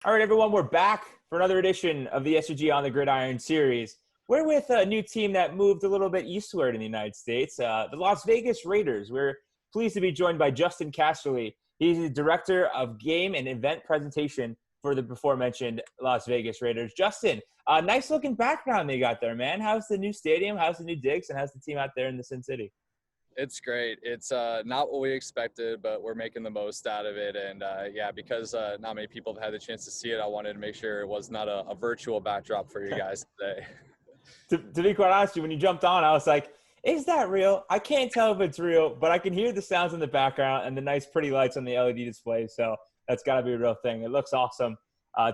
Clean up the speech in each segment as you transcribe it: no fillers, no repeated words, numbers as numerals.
All right, everyone, we're back for another edition of the SUG on the Gridiron series. We're with a new team that moved a little bit eastward in the United States, the Las Vegas Raiders. We're pleased to be joined by Justin Casterly. He's the director of game and event presentation for the before-mentioned Las Vegas Raiders. Justin, nice looking background they got there, man. How's the new stadium? How's the new digs? And how's the team out there in the Sin City? It's great. It's not what we expected, but we're making the most out of it. And yeah, because not many people have had the chance to see it, I wanted to make sure it was not a virtual backdrop for you guys today. To be quite honest with you, when you jumped on, I was like, is that real? I can't tell if it's real, but I can hear the sounds in the background and the nice, pretty lights on the LED display. So that's got to be a real thing. It looks awesome.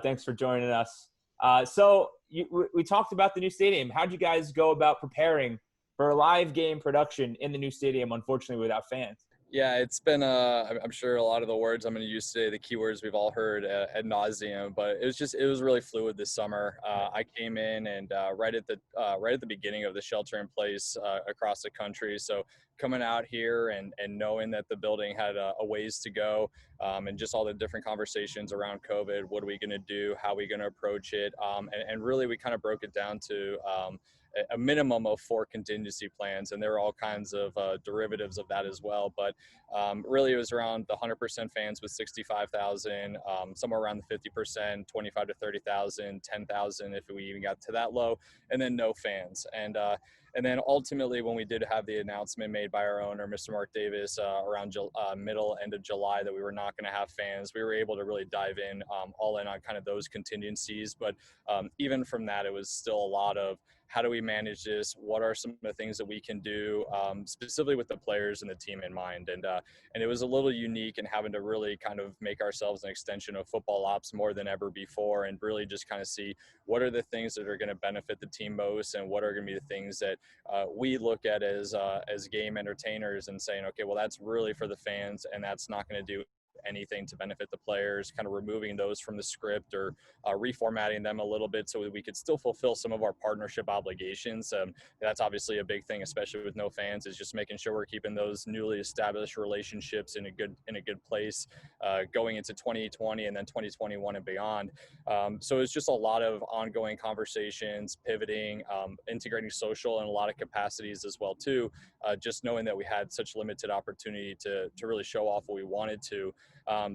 Thanks for joining us. We talked about the new stadium. How'd you guys go about preparing for a live game production in the new stadium, unfortunately, without fans? Yeah, it's been, I'm sure a lot of the words I'm going to use today, the keywords we've all heard ad nauseum, but it was really fluid this summer. I came in and right at the beginning of the shelter in place across the country. So coming out here and knowing that the building had a ways to go, and just all the different conversations around COVID, what are we going to do? How are we going to approach it? And really we kind of broke it down to, a minimum of 4 contingency plans, and there are all kinds of derivatives of that as well. But really, it was around the 100% fans with 65,000, somewhere around the 50%, 25 to 30,000, 10,000 if we even got to that low, and then no fans. And then ultimately, when we did have the announcement made by our owner, Mr. Mark Davis, around end of July, that we were not going to have fans, we were able to really dive in all in on kind of those contingencies. But even from that, it was still a lot of how do we manage this? What are some of the things that we can do, specifically with the players and the team in mind? And it was a little unique in having to really kind of make ourselves an extension of football ops more than ever before, and really just kind of see what are the things that are going to benefit the team most, and what are going to be the things that we look at as game entertainers and saying, okay, well, that's really for the fans, and that's not going to do anything to benefit the players, kind of removing those from the script or reformatting them a little bit so that we could still fulfill some of our partnership obligations. That's obviously a big thing, especially with no fans, is just making sure we're keeping those newly established relationships in a good place going into 2020 and then 2021 and beyond. So it's just a lot of ongoing conversations, pivoting, integrating social in a lot of capacities as well too. Just knowing that we had such limited opportunity to really show off what we wanted to.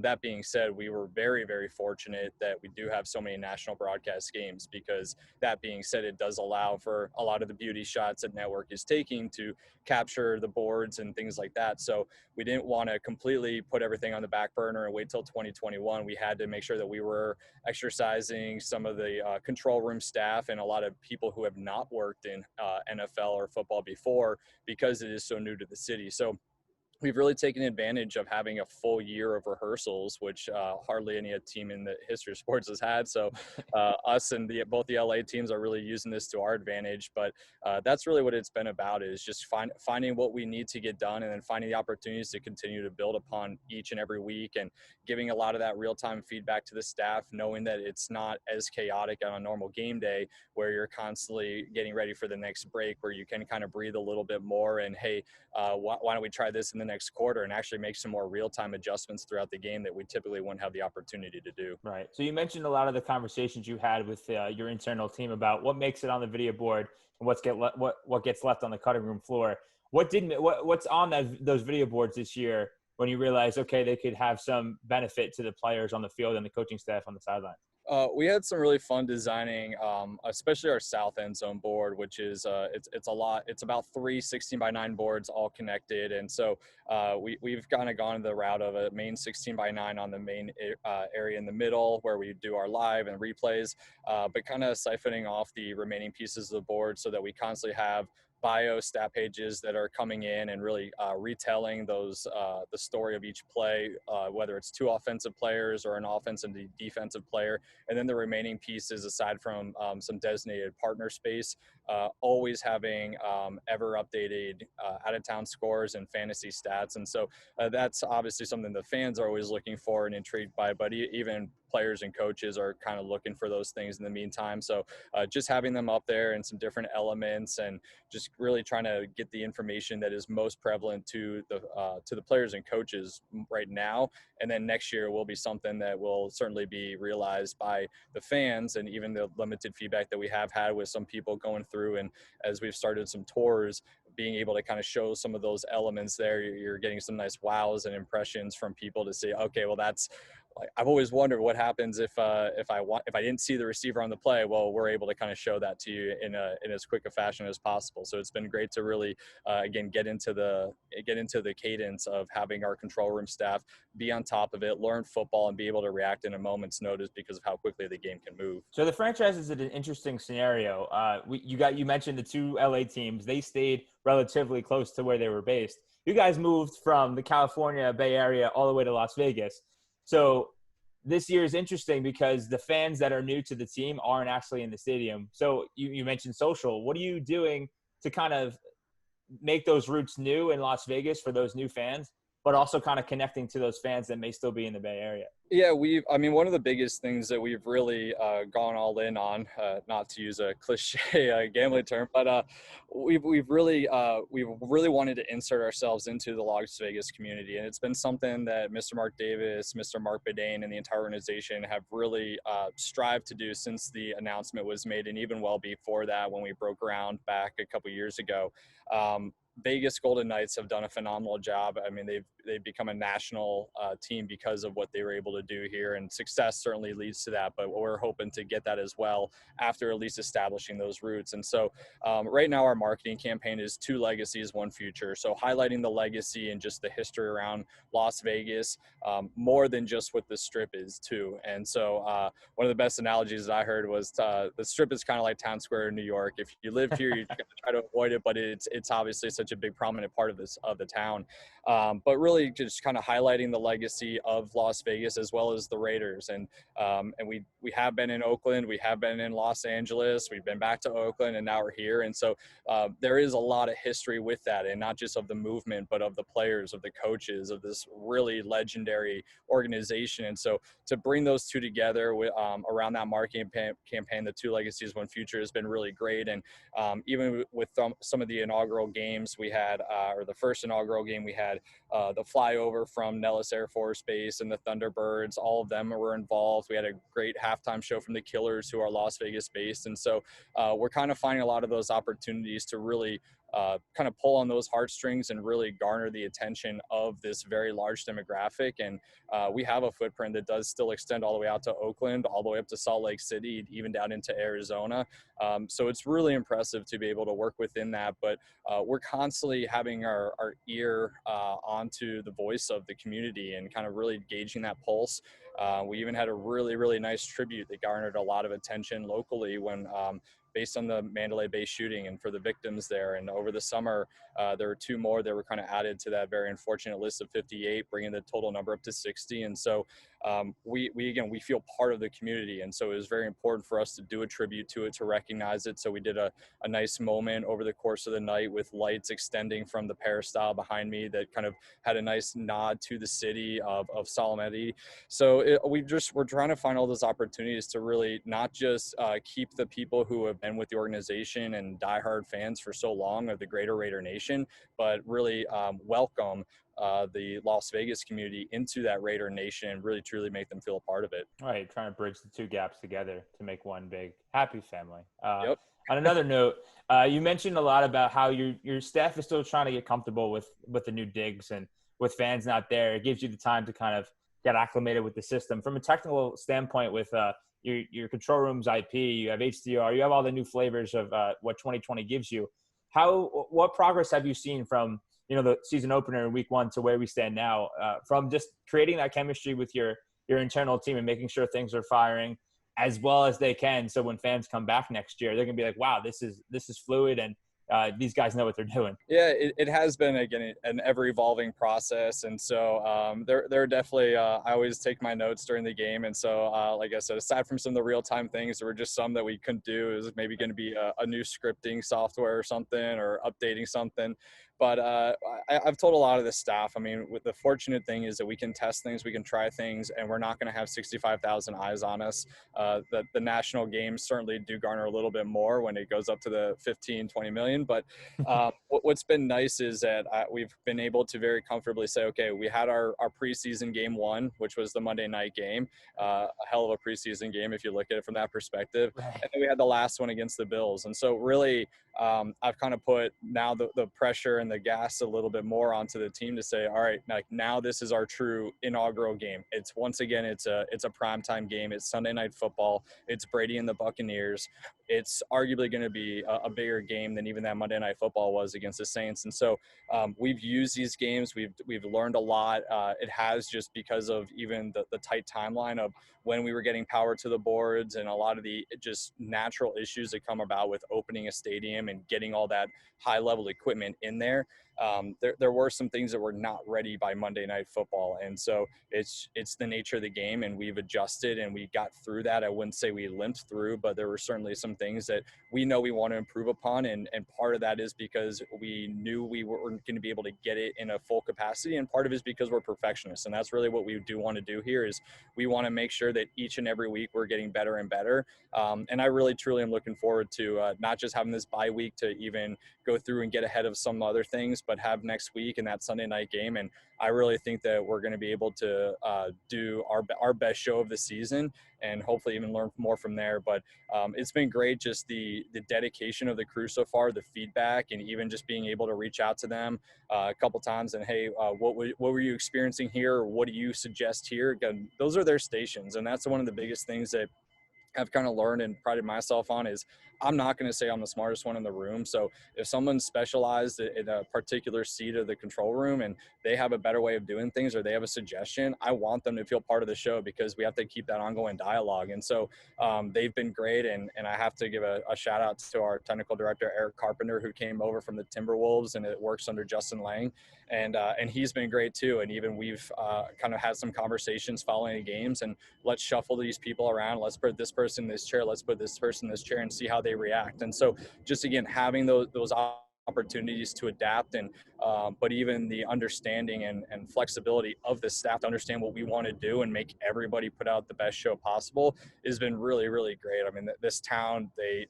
That being said, we were very, very fortunate that we do have so many national broadcast games, because that being said, it does allow for a lot of the beauty shots that network is taking to capture the boards and things like that. So we didn't want to completely put everything on the back burner and wait till 2021. We had to make sure that we were exercising some of the control room staff and a lot of people who have not worked in NFL or football before, because it is so new to the city. So we've really taken advantage of having a full year of rehearsals, which hardly any team in the history of sports has had. So us and both the LA teams are really using this to our advantage. But that's really what it's been about, is just finding what we need to get done, and then finding the opportunities to continue to build upon each and every week, and giving a lot of that real-time feedback to the staff, knowing that it's not as chaotic on a normal game day where you're constantly getting ready for the next break, where you can kind of breathe a little bit more and, hey, why don't we try this in the next quarter, and actually make some more real-time adjustments throughout the game that we typically wouldn't have the opportunity to do. Right. So you mentioned a lot of the conversations you had with your internal team about what makes it on the video board and what gets left on the cutting room floor. What's on those video boards this year when you realize, okay, they could have some benefit to the players on the field and the coaching staff on the sideline? We had some really fun designing, especially our south end zone board, which is it's a lot. It's about 3 16x9 boards all connected, and so we've kind of gone the route of a main 16x9 on the main area in the middle where we do our live and replays, but kind of siphoning off the remaining pieces of the board so that we constantly have bio stat pages that are coming in and really retelling those the story of each play, whether it's 2 offensive players or an offensive and defensive player, and then the remaining pieces, aside from some designated partner space, always having ever updated out of town scores and fantasy stats. And so that's obviously something the fans are always looking for and intrigued by, but even players and coaches are kind of looking for those things in the meantime. So just having them up there and some different elements, and just really trying to get the information that is most prevalent to the players and coaches right now. And then next year will be something that will certainly be realized by the fans, and even the limited feedback that we have had with some people going through. And as we've started some tours, being able to kind of show some of those elements there, you're getting some nice wows and impressions from people to say, okay, well, that's like, I've always wondered what happens if I didn't see the receiver on the play. Well, we're able to kind of show that to you in as quick a fashion as possible. So it's been great to really again get into the cadence of having our control room staff be on top of it, learn football, and be able to react in a moment's notice because of how quickly the game can move. So the franchise is an interesting scenario. You mentioned the two LA teams. They stayed relatively close to where they were based. You guys moved from the California Bay Area all the way to Las Vegas. So this year is interesting because the fans that are new to the team aren't actually in the stadium. So you mentioned social. What are you doing to kind of make those routes new in Las Vegas for those new fans, but also kind of connecting to those fans that may still be in the Bay Area? Yeah, one of the biggest things that we've really gone all in on, not to use a cliche gambling term, but we've really wanted to insert ourselves into the Las Vegas community. And it's been something that Mr. Mark Davis, Mr. Mark Bedane, and the entire organization have really strived to do since the announcement was made, and even well before that when we broke ground back a couple years ago. Vegas Golden Knights have done a phenomenal job. I mean, they've become a national team because of what they were able to do here, and success certainly leads to that. But we're hoping to get that as well after at least establishing those roots. And so right now our marketing campaign is 2 legacies, 1 future. So highlighting the legacy and just the history around Las Vegas, more than just what the Strip is too. And so one of the best analogies that I heard was the Strip is kind of like Town Square in New York. If you live here, you're going to try to avoid it, but it's obviously such a big prominent part of the town. But really just kind of highlighting the legacy of Las Vegas as well as the Raiders. And we have been in Oakland, we have been in Los Angeles, we've been back to Oakland, and now we're here. And so there is a lot of history with that, and not just of the movement, but of the players, of the coaches, of this really legendary organization. And so to bring those two together around that marketing campaign, the 2 legacies, 1 future, has been really great. And even with some of the inaugural games we had, or the first inaugural game we had, the flyover from Nellis Air Force Base and the Thunderbirds, all of them were involved. We had a great halftime show from the Killers, who are Las Vegas based. And so we're kind of finding a lot of those opportunities to really kind of pull on those heartstrings and really garner the attention of this very large demographic. And we have a footprint that does still extend all the way out to Oakland, all the way up to Salt Lake City, even down into Arizona. So it's really impressive to be able to work within that. But we're constantly having our ear onto the voice of the community and kind of really gauging that pulse. We even had a really, really nice tribute that garnered a lot of attention locally when based on the Mandalay Bay shooting and for the victims there. And over the summer, there were 2 more that were kind of added to that very unfortunate list of 58, bringing the total number up to 60. And so we feel part of the community. And so it was very important for us to do a tribute to it, to recognize it. So we did a nice moment over the course of the night with lights extending from the peristyle behind me that kind of had a nice nod to the city of Solemnity. So we're trying to find all those opportunities to really not just keep the people who have been with the organization and diehard fans for so long of the greater Raider Nation, but really welcome the Las Vegas community into that Raider Nation and really truly make them feel a part of it. Right, trying to bridge the 2 gaps together to make one big happy family. Yep. On another note, you mentioned a lot about how your staff is still trying to get comfortable with the new digs, and with fans not there, it gives you the time to kind of get acclimated with the system. From a technical standpoint, with your control room's IP, you have HDR, you have all the new flavors of what 2020 gives you. What progress have you seen from the season opener in week 1 to where we stand now, from just creating that chemistry with your internal team and making sure things are firing as well as they can, so when fans come back next year, they're gonna be like, wow, this is fluid, and these guys know what they're doing. Yeah, it has been, again, an ever-evolving process. And so there are definitely I always take my notes during the game. And so, like I said, aside from some of the real-time things, there were just some that we couldn't do. It was maybe going to be a new scripting software or something, or updating something. But I've told a lot of the staff, I mean, with the fortunate thing is that we can test things, we can try things, and we're not going to have 65,000 eyes on us. The national games certainly do garner a little bit more when it goes up to the 15, 20 million. But what's been nice is that we've been able to very comfortably say, okay, we had our preseason game one, which was the Monday night game, a hell of a preseason game if you look at it from that perspective. Right. And then we had the last one against the Bills. And so really, I've kind of put now the pressure and the gas a little bit more onto the team to say, all right, like now this is our true inaugural game. It's once again, it's a primetime game. It's Sunday Night Football. It's Brady and the Buccaneers. It's arguably going to be a bigger game than even that Monday Night Football was against the Saints. And so we've used these games. We've learned a lot. It has just because of even the tight timeline of when we were getting power to the boards and a lot of the just natural issues that come about with opening a stadium and getting all that high level equipment in there. There were some things that were not ready by Monday Night Football. And so it's the nature of the game, and we've adjusted and we got through that. I wouldn't say we limped through, but there were certainly some things that we know we want to improve upon. And part of that is because we knew we weren't going to be able to get it in a full capacity. And part of it is because we're perfectionists. And that's really what we do want to do here is we want to make sure that each and every week we're getting better and better. And I really, truly am looking forward to not just having this bye week to even go through and get ahead of some other things, but have next week and that Sunday night game. And I really think that we're going to be able to do our best show of the season and hopefully even learn more from there. But it's been great, just the dedication of the crew so far, the feedback, and even just being able to reach out to them a couple times and, hey, what were you experiencing here? Or what do you suggest here? Again, those are their stations. And that's one of the biggest things that I've kind of learned and prided myself on is I'm not going to say I'm the smartest one in the room. So if someone's specialized in a particular seat of the control room and they have a better way of doing things or they have a suggestion, I want them to feel part of the show because we have to keep that ongoing dialogue. And so they've been great. And I have to give a shout out to our technical director, Eric Carpenter, who came over from the Timberwolves and it works under Justin Lang. And he's been great too. And even we've kind of had some conversations following the games and let's shuffle these people around. Let's put this person in this chair. Let's put this person in this chair and see how they react. And so just, again, having those opportunities to adapt and but even the understanding and flexibility of the staff to understand what we want to do and make everybody put out the best show possible has been really, really great. I mean, this town, they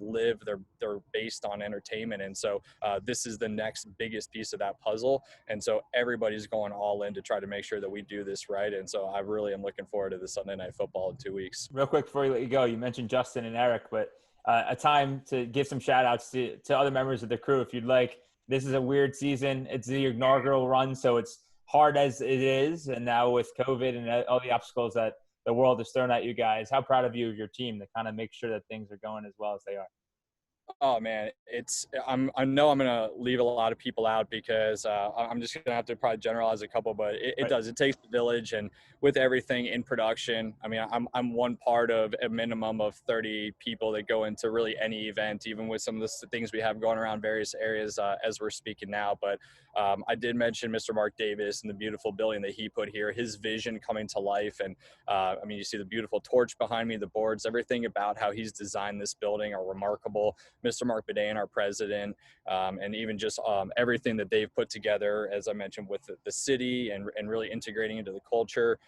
live, they're based on entertainment. And so this is the next biggest piece of that puzzle. And so everybody's going all in to try to make sure that we do this right. And so I really am looking forward to the Sunday Night Football in 2 weeks. Real quick before we let you go, you mentioned Justin and Eric, but a time to give some shout outs to other members of the crew if you'd like. This is a weird season. It's the inaugural run, so it's hard as it is. And now with COVID and all the obstacles that the world has thrown at you guys, how proud of you of your team to kind of make sure that things are going as well as they are? Oh man, I know I'm gonna leave a lot of people out because I'm just gonna have to probably generalize a couple, but it does. It takes the village, and with everything in production, I mean, I'm one part of a minimum of 30 people that go into really any event, even with some of the things we have going around various areas as we're speaking now. But I did mention Mr. Mark Davis and the beautiful building that he put here, his vision coming to life, and I mean, you see the beautiful torch behind me, the boards, everything about how he's designed this building are remarkable. Mr. Mark Bedain, our president, and even just everything that they've put together, as I mentioned, with the city and really integrating into the culture.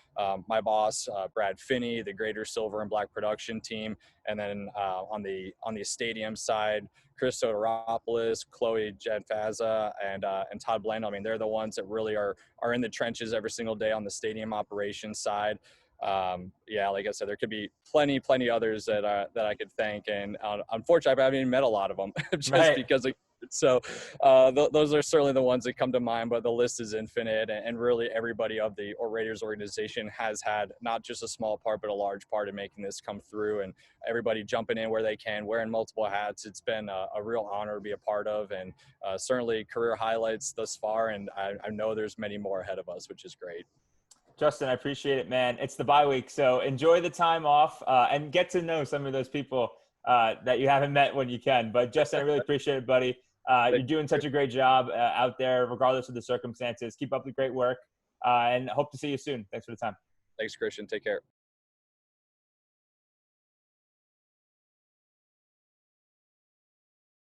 My boss, Brad Finney, the Greater Silver and Black production team, and then on the stadium side, Chris Soteropoulos, Chloe Jedfaza, and Todd Blando. I mean, they're the ones that really are in the trenches every single day on the stadium operations side. Yeah, like I said, there could be plenty others that I could thank, and unfortunately, I haven't even met a lot of them just because. So those are certainly the ones that come to mind, but the list is infinite, and really everybody of the Raiders organization has had not just a small part, but a large part in making this come through, and everybody jumping in where they can, wearing multiple hats. It's been a real honor to be a part of, and certainly career highlights thus far, and I know there's many more ahead of us, which is great. Justin, I appreciate it, man. It's the bye week, so enjoy the time off and get to know some of those people that you haven't met when you can. But Justin, I really appreciate it, buddy. You're doing such a great job out there, regardless of the circumstances. Keep up the great work, and hope to see you soon. Thanks for the time. Thanks, Christian. Take care.